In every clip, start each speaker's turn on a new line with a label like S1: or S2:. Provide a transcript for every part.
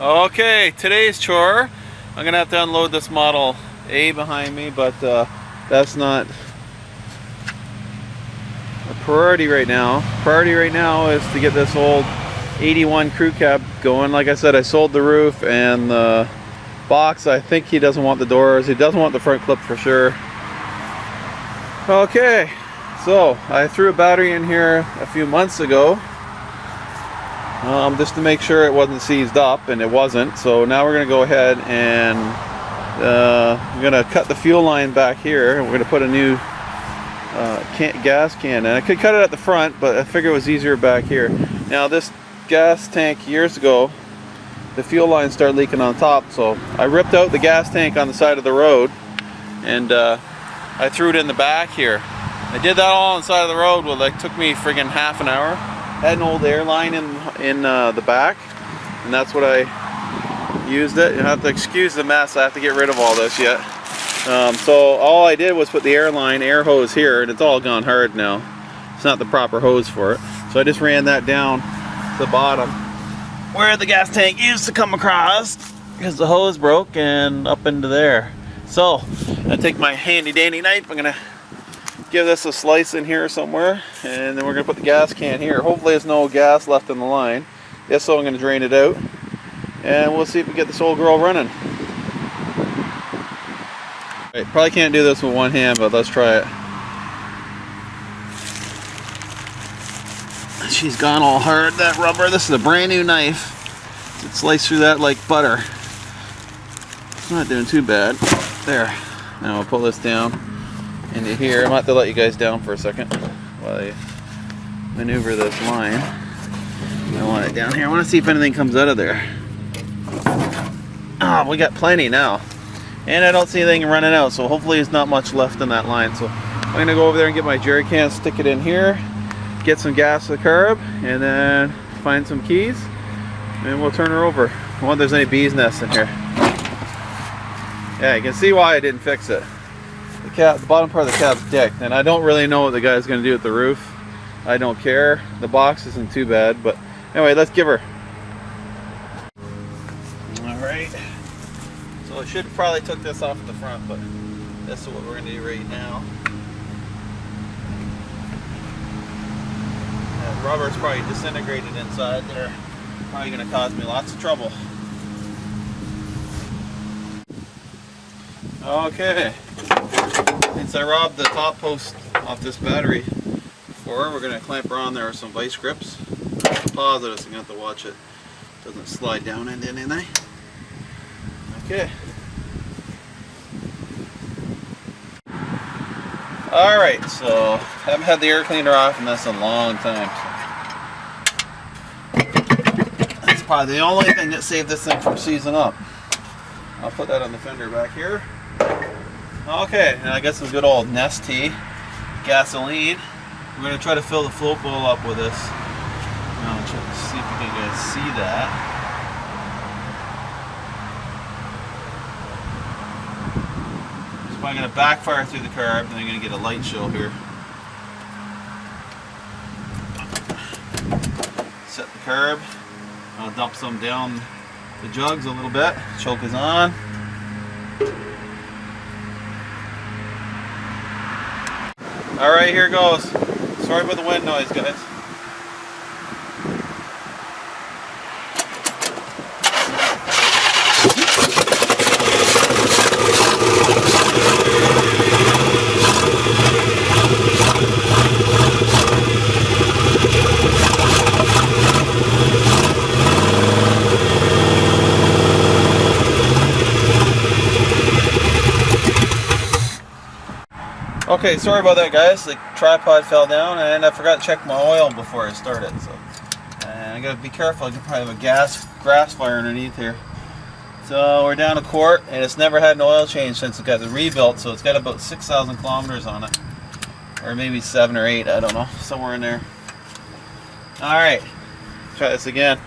S1: Okay, today's chore, I'm gonna have to unload this Model A behind me, but that's not a priority right now. Priority right now is to get this old 81 crew cab going. Like I said, I sold the roof and the box. I think he doesn't want the doors. He doesn't want the front clip for sure. Okay, so I threw a battery in here a few months ago. Just to make sure it wasn't seized up, and it wasn't. So now we're going to go ahead and we're going to cut the fuel line back here, and we're going to put a new gas can. And I could cut it at the front, but I figured it was easier back here. Now this gas tank, years ago, the fuel line started leaking on top, so I ripped out the gas tank on the side of the road, and I threw it in the back here. I did that all on the side of the road. Well, it took me friggin' half an hour. Had an old airline in the back, and that's what I used it. You have to excuse the mess. I have to get rid of all this yet. So all I did was put the air hose here, and it's all gone hard now. It's not the proper hose for it. So I just ran that down to the bottom where the gas tank used to come across, because the hose broke, and up into there. So I take my handy dandy knife. I'm gonna give this a slice in here somewhere, and then we're going to put the gas can here. Hopefully there's no gas left in the line. If so, I'm going to drain it out, and we'll see if we get this old girl running. Right, probably can't do this with one hand, but let's try it. She's gone all hard, that rubber. This is a brand new knife. It sliced through that like butter. It's not doing too bad. There. Now I'll pull this down into here. I'm going to have to let you guys down for a second while I maneuver this line. I want it down here. I want to see if anything comes out of there. Ah, we got plenty now. And I don't see anything running out, so hopefully there's not much left in that line. So I'm going to go over there and get my jerry can, stick it in here, get some gas to the curb, and then find some keys, and we'll turn her over. I wonder if there's any bees nests in here. Yeah, you can see why I didn't fix it. The bottom part of the cab's decked, and I don't really know what the guy's going to do with the roof. I don't care. The box isn't too bad, but anyway, let's give her. Alright, so I should probably took this off at the front, but that's what we're going to do right now. That rubber's probably disintegrated inside there. Probably going to cause me lots of trouble. Okay. Since I robbed the top post off this battery before, we're going to clamp her on there with some vice grips. Pause it, so you have to watch it. Doesn't slide down into anything. Okay. Alright, so haven't had the air cleaner off in this a long time. So that's probably the only thing that saved this thing from seizing up. I'll put that on the fender back here. Okay, and I got some good old Nestea gasoline. We're going to try to fill the float bowl up with this. Now, check to see if you can guys see that. It's probably going to backfire through the carb, and then you're going to get a light show here. Set the carb. I'll dump some down the jugs a little bit. Choke is on. Alright, here goes. Sorry about the wind noise, guys. Okay, sorry about that, guys. The tripod fell down, and I forgot to check my oil before I started. So, and I gotta be careful. I could probably have a grass fire underneath here. So we're down a quart, and it's never had an oil change since it got rebuilt. So it's got about 6,000 kilometers on it, or maybe 7 or 8. I don't know, somewhere in there. All right, try this again.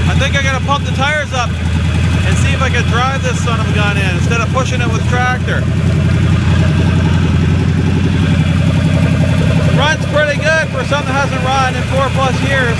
S1: I think I gotta pump the tires tires up and see if I can drive this son of a gun in instead of pushing it with the tractor. Runs pretty good for something that hasn't run in 4+ years.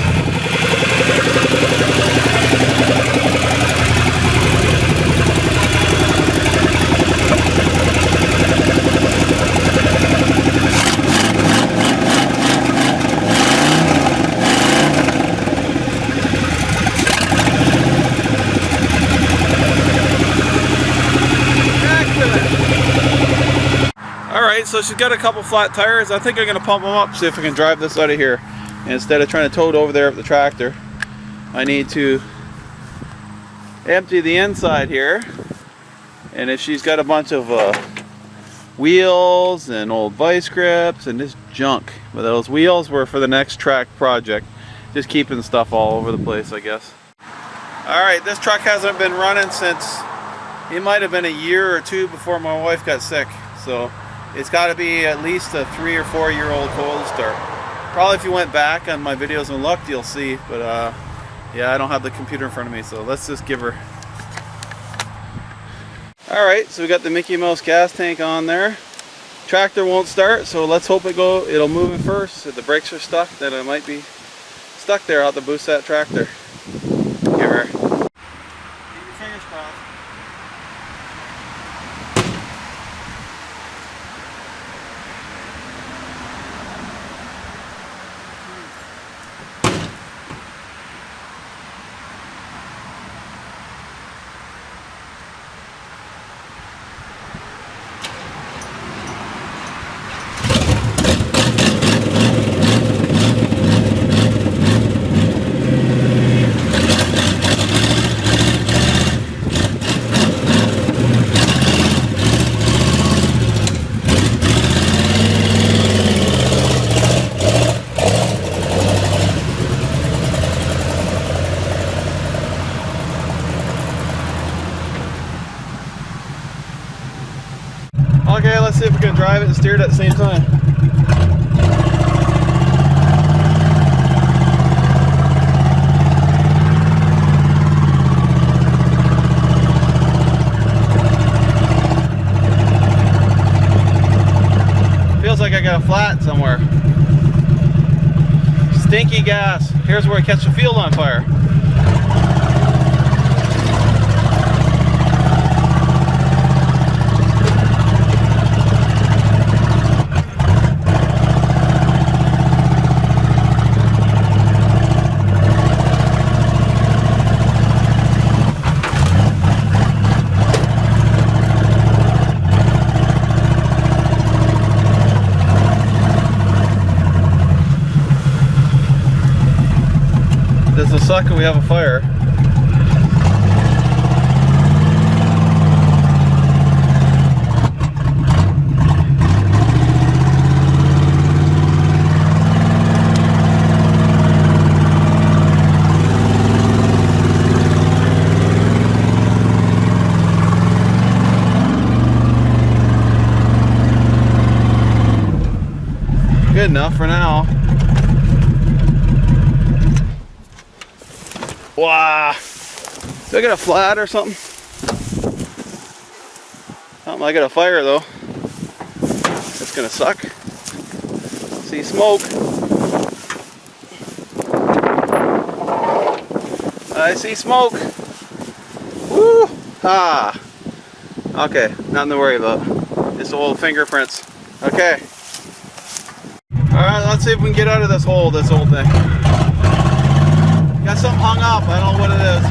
S1: Alright, so she's got a couple flat tires. I think I'm going to pump them up, see if I can drive this out of here. And instead of trying to tow it over there with the tractor, I need to empty the inside here. And if she's got a bunch of wheels and old vice grips and just junk. But those wheels were for the next track project. Just keeping stuff all over the place, I guess. Alright, this truck hasn't been running since, it might have been a year or two before my wife got sick. So it's got to be at least a 3 or 4 year old cold start. Probably if you went back on my videos and looked, you'll see. But yeah, I don't have the computer in front of me, so let's just give her. Alright, so we got the Mickey Mouse gas tank on there. Tractor won't start, so let's hope it'll move it first. If the brakes are stuck, then it might be stuck there. I'll have to boost that tractor. Give her. Keep your fingers crossed. Okay, let's see if we can drive it and steer it at the same time. Feels like I got a flat somewhere. Stinky gas. Here's where I catch the field on fire. This will suck when we have a fire. Good enough for now. Wow. Do I get a flat or something? Something I got a fire though. It's gonna suck. See smoke. I see smoke. Woo! Ah. Okay, nothing to worry about. Just old fingerprints. Okay. Alright, let's see if we can get out of this old thing. Got something hung up, I don't know what it is.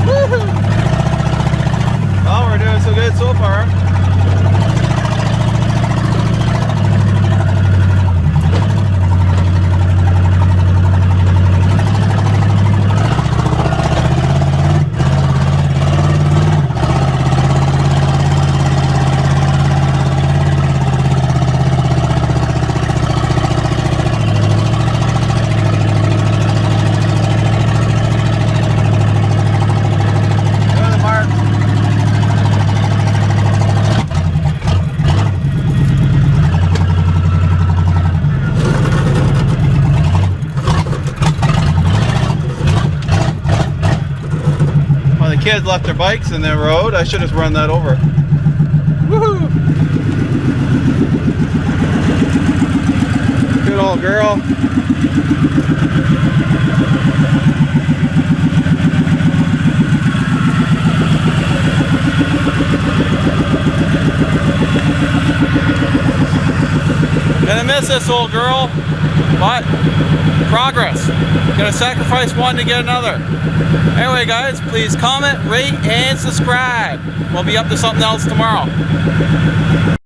S1: Woohoo! Oh, we're doing so good so far. kids left their bikes in the road. I should have run that over. Woohoo! Good old girl. Gonna miss this old girl, but progress. Gonna sacrifice one to get another. Anyway guys, please comment, rate, and subscribe. We'll be up to something else tomorrow.